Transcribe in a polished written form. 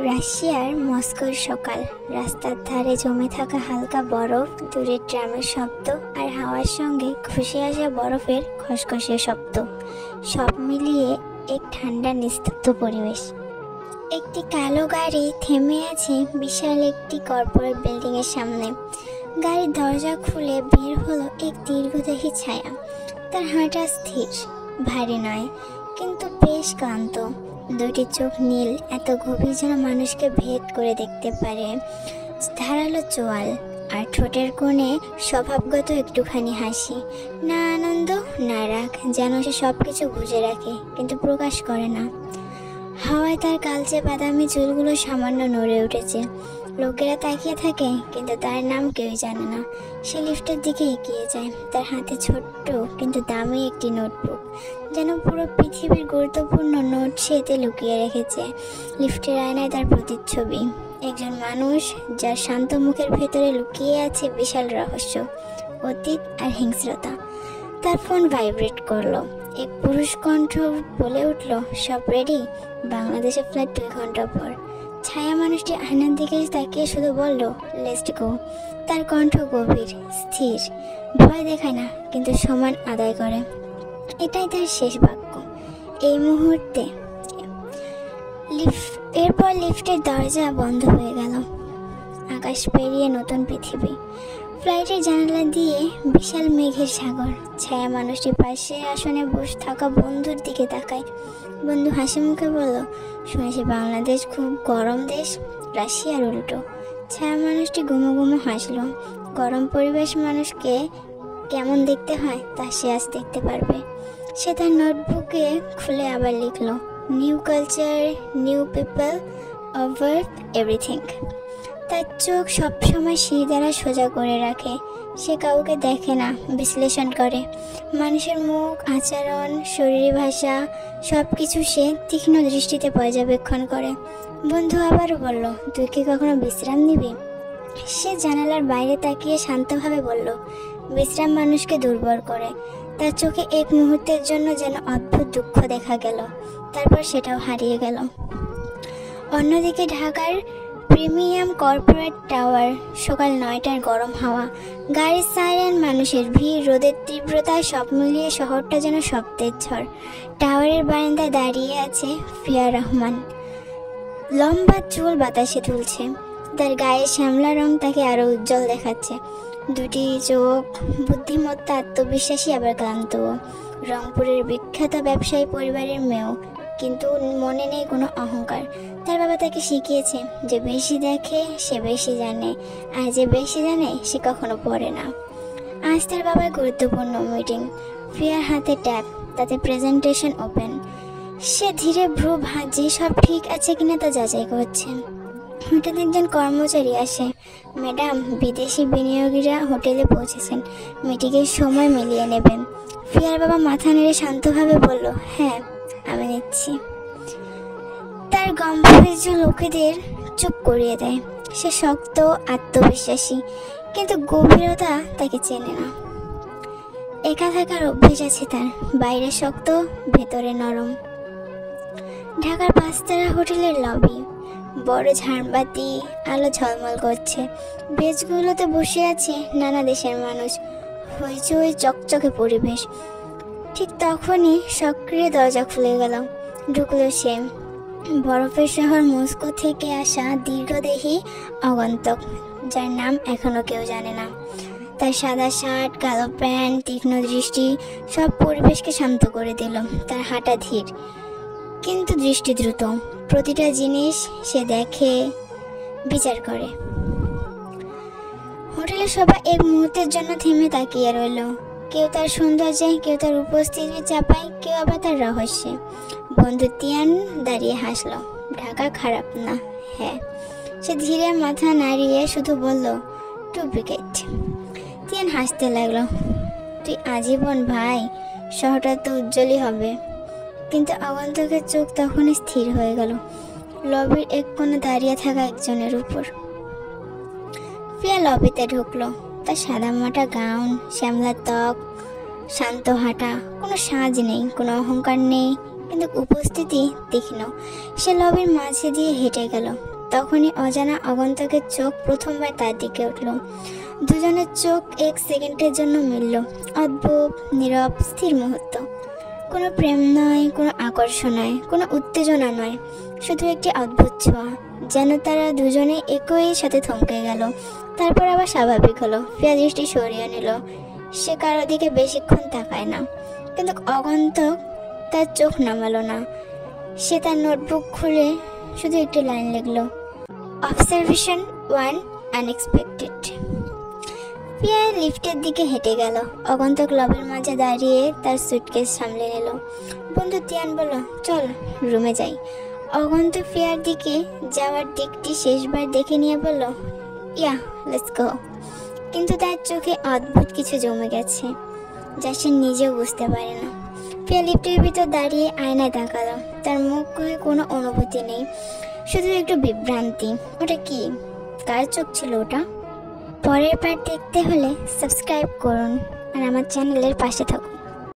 রাশিয়ার মস্কোর সকাল। রাস্তার ধারে জমে থাকা হালকা বরফ, দূরের ট্রামের শব্দ আর হাওয়ার সঙ্গে খসে আসা বরফের খসখসে শব্দ, সব মিলিয়ে এক ঠান্ডা নিস্তব্ধ পরিবেশ। একটি কালো গাড়ি থেমে আছে বিশাল একটি কর্পোরেট বিল্ডিং এর সামনে। গাড়ির দরজা খুলে বের হলো এক দীর্ঘদেহী ছায়া। তার হাঁটা স্থির, ভারী নয়, কিন্তু বেশ ক্লান্ত। দুটি চোখ নীল, এত গভীর যেন মানুষকে ভেদ করে দেখতে পারে। ধারালো চোয়াল আর ঠোঁটের কোণে স্বভাবগত একটুখানি হাসি। না আনন্দ না রাগ, যেন সে সব কিছু বুঝে রাখে কিন্তু প্রকাশ করে না। হাওয়ায় তার কালচে বাদামি চুলগুলো সামান্য নড়ে উঠেছে। লোকেরা তাকিয়ে থাকে কিন্তু তার নাম কেউই জানে না। সে লিফটের দিকে এগিয়ে যায়, তার হাতে ছোট্ট কিন্তু দামি একটি নোটবুক। যেন পুরো পৃথিবীর গুরুত্বপূর্ণ নোট সে এতে লুকিয়ে রেখেছে। লিফটের আয়নায় তার প্রতিচ্ছবি, একজন মানুষ যার শান্ত মুখের ভেতরে লুকিয়ে আছে বিশাল রহস্য, অতীত আর হিংস্রতা। তার ফোন ভাইব্রেট করলো। এক পুরুষ কণ্ঠ বলে উঠল, সব রেডি, বাংলাদেশে ফ্লাইট 2 ঘন্টা পর। ছায়া মানুষটি আয়নার দিকে তাকিয়ে শুধু বলল, লেটস গো। তার কণ্ঠ গভীর, স্থির, ভয় দেখায় না কিন্তু সমান আদায় করে। এটাই তার শেষ বাক্য এই মুহূর্তে। এরপর লিফটের দরজা বন্ধ হয়ে গেল। আকাশ পেরিয়ে নতুন পৃথিবী। ফ্লাইটের জানালা দিয়ে বিশাল মেঘের সাগর। ছায়া মানুষটি পাশে আসনে বসে থাকা বন্ধুর দিকে তাকায়। বন্ধু হাসি মুখে বলল, শুনেছি বাংলাদেশ খুব গরম দেশ। রাশিয়ার উল্টো। ছায়া মানুষটি গুমো গুমো হাসলো। গরম পরিবেশ মানুষকে কেমন দেখতে হয় তা সে আজ দেখতে পারবে। সে তার নোটবুকে খুলে আবার লিখলো, new culture, new people, over everything. তার চোখ সবসময় সিঁড়ি দ্বারা সোজা করে রাখে। সে কাউকে দেখে না, বিশ্লেষণ করে। মানুষের মুখ, আচরণ, শরীরী ভাষা সব কিছু সে তীক্ষ্ণ দৃষ্টিতে পর্যবেক্ষণ করে। বন্ধু আবারও বলল, তুই কি কখনো বিশ্রাম নিবি? সে জানালার বাইরে তাকিয়ে শান্তভাবে বলল, বিশ্রাম মানুষকে দুর্বল করে। তার চোখে এক মুহূর্তের জন্য যেন অদ্ভুত দুঃখ দেখা গেল, তারপর সেটাও হারিয়ে গেল। অন্যদিকে ঢাকার প্রিমিয়াম কর্পোরেট টাওয়ার। সকাল 9টার গরম হাওয়া, গাড়ির সাইরেন, মানুষের ভিড়, রোদের তীব্রতা, সব মিলিয়ে শহরটা যেন শব্দের ঝড়। টাওয়ারের বারান্দায় দাঁড়িয়ে আছে ফিয়া রহমান। লম্বা চুল বাতাসে তুলছে, তার গায়ে শ্যামলা রং তাকে আরো উজ্জ্বল দেখাচ্ছে। দুটি চোখ বুদ্ধিমত্তা, আত্মবিশ্বাসী আবার ক্লান্ত। রংপুরের বিখ্যাত ব্যবসায়ী পরিবারের মেয়েও, কিন্তু মনে নেই কোনো অহংকার। তার বাবা তাকে শিখিয়েছে, যে বেশি দেখে সে বেশি জানে, আর যে বেশি জানে সে কখনো পড়ে না। আজ তার বাবার গুরুত্বপূর্ণ মিটিং। ফিয়ার হাতে ট্যাব, তাতে প্রেজেন্টেশন ওপেন। সে ধীরে ভ্রু ভাঁজে সব ঠিক আছে কিনা তা যাচাই করছে। হঠাৎ একজন কর্মচারী আসে, ম্যাডাম, বিদেশি বিনিয়োগীরা হোটেলে পৌঁছেছেন, মিটিংয়ের সময় মিলিয়ে নেবেন। ফিয়ার বাবা মাথা নেড়ে শান্তভাবে বলল, হ্যাঁ আমি নিচ্ছি। তার গম্ভীর্য লোকেদের চুপ করিয়ে দেয়। সে শক্ত, আত্মবিশ্বাসী, কিন্তু গভীরতা তাকে চেনে না। একা থাকার অভ্যেস আছে তার, বাইরে শক্ত, ভেতরে নরম। ঢাকার 5 তারা হোটেলের লবি, বড় ঝাড়বাতি, আলো ঝলমল করছে। বেঞ্চগুলোতে বসে আছে নানা দেশের মানুষ, হইচই, চকচকে পরিবেশ। ঠিক তখনই সক্রিয় দরজা খুলে গেল। ঢুকলো সে, বরফের শহর মস্কো থেকে আসা দীর্ঘদেহী আগন্তুক, যার নাম এখনো কেউ জানে না। তার সাদা শার্ট, কালো প্যান্ট, তীক্ষ্ণ দৃষ্টি সব পরিবেশকে শান্ত করে দিল। তার হাঁটা ধীর কিন্তু দৃষ্টি দ্রুত। প্রতিটা জিনিস সে দেখে, বিচার করে। হোটেলের সবাই এক মুহূর্তের জন্য থেমে তাকিয়ে রইল। কেউ তার সৌন্দর্যে, কেউ তার উপস্থিতি চাপায়, কেউ আবার তার রহস্যে। বন্ধু তিয়ান দাঁড়িয়ে হাসলো। ঢাকা খারাপ না, হ্যাঁ। সে ধীরে মাথা নাড়িয়ে শুধু বলল, ডুপ্লিকেট। তিয়ান হাসতে লাগলো, তুই আজীবন ভাই, শহরটা তো উজ্জ্বলই হবে। কিন্তু আগন্তুকের চোখ তখনই স্থির হয়ে গেল লবির এক কোণে দাঁড়িয়ে থাকা একজনের উপর। ফিয়া লবিতে ঢুকলো। তার সাদামাটা গাউন, শ্যামলা ত্বক, শান্ত হাঁটা, কোনো সাজ নেই, কোনো অহংকার নেই, কিন্তু উপস্থিতি তীক্ষ্ণ। সে লবির মাঝে দিয়ে হেঁটে গেল। তখনই অজানা আগন্তুকের চোখ প্রথমবার তার দিকে উঠল। দুজনের চোখ এক সেকেন্ডের জন্য মিলল। অদ্ভুত নীরব স্থির মুহূর্ত। কোনো প্রেম নয়, কোনো আকর্ষণ নয়, কোনো উত্তেজনা নয়, শুধু একটি অদ্ভুত ছোঁয়া। যেন তারা দুজনে একই সাথে থমকে গেল। তারপর আবার স্বাভাবিক হলো। প্রিয়া দৃষ্টি সরিয়ে নিল। সে কারো দিকে বেশিক্ষণ তাকায় না, কিন্তু আগন্তুক তার চোখ নামালো না। সে তার নোটবুক খুলে শুধু একটি লাইন লিখল, অবজারভেশন 1 আনএক্সপেক্টেড। প্রিয়া লিফটের দিকে হেঁটে গেল। আগন্তুক লবির মাঝে দাঁড়িয়ে তার সুটকেস সামলে নিল। বন্ধু তিয়ান বলল, চল রুমে যাই। আগন্তুক প্রিয়ার দিকে যাওয়ার দিকটি শেষবার দেখে নিয়ে বলল, ইয়া লেটস গো। কিন্তু তার চোখে অদ্ভুত কিছু জমে গেছে, যা সে নিজেও বুঝতে পারে না। প্রিয়া লিফটের ভিতর দাঁড়িয়ে আয়নায় তাকালো। তার মুখে কোনো অনুভূতি নেই, শুধু একটু বিভ্রান্তি। ওটা কি? কার চোখ ছিল ওটা? পরের পার্ট দেখতে হলে সাবস্ক্রাইব করুন আর আমার চ্যানেলের পাশে থাকুন।